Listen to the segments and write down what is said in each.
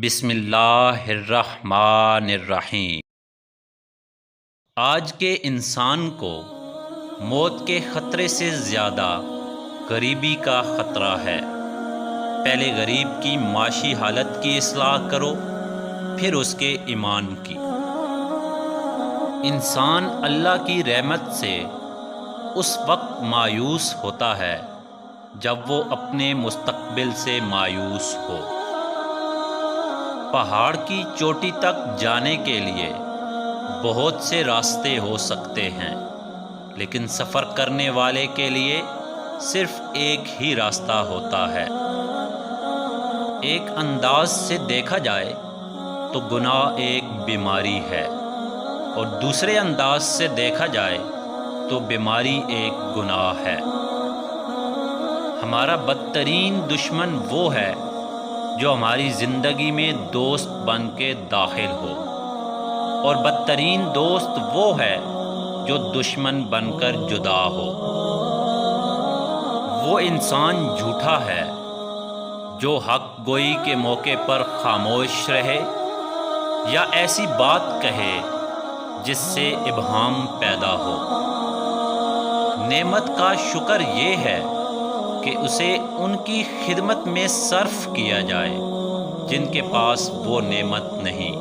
بسم اللہ الرحمن الرحیم۔ آج کے انسان کو موت کے خطرے سے زیادہ غریبی کا خطرہ ہے۔ پہلے غریب کی معاشی حالت کی اصلاح کرو، پھر اس کے ایمان کی۔ انسان اللہ کی رحمت سے اس وقت مایوس ہوتا ہے جب وہ اپنے مستقبل سے مایوس ہو۔ پہاڑ کی چوٹی تک جانے کے لیے بہت سے راستے ہو سکتے ہیں، لیکن سفر کرنے والے کے لیے صرف ایک ہی راستہ ہوتا ہے۔ ایک انداز سے دیکھا جائے تو گناہ ایک بیماری ہے، اور دوسرے انداز سے دیکھا جائے تو بیماری ایک گناہ ہے۔ ہمارا بدترین دشمن وہ ہے جو ہماری زندگی میں دوست بن کے داخل ہو، اور بدترین دوست وہ ہے جو دشمن بن کر جدا ہو۔ وہ انسان جھوٹا ہے جو حق گوئی کے موقع پر خاموش رہے یا ایسی بات کہے جس سے ابہام پیدا ہو۔ نعمت کا شکر یہ ہے کہ اسے ان کی خدمت میں صرف کیا جائے جن کے پاس وہ نعمت نہیں۔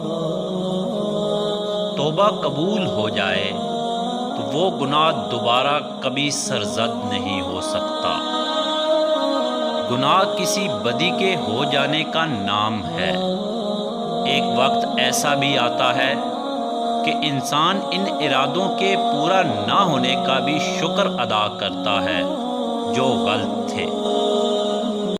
توبہ قبول ہو جائے تو وہ گناہ دوبارہ کبھی سرزد نہیں ہو سکتا۔ گناہ کسی بدی کے ہو جانے کا نام ہے۔ ایک وقت ایسا بھی آتا ہے کہ انسان ان ارادوں کے پورا نہ ہونے کا بھی شکر ادا کرتا ہے جو غلط تھے۔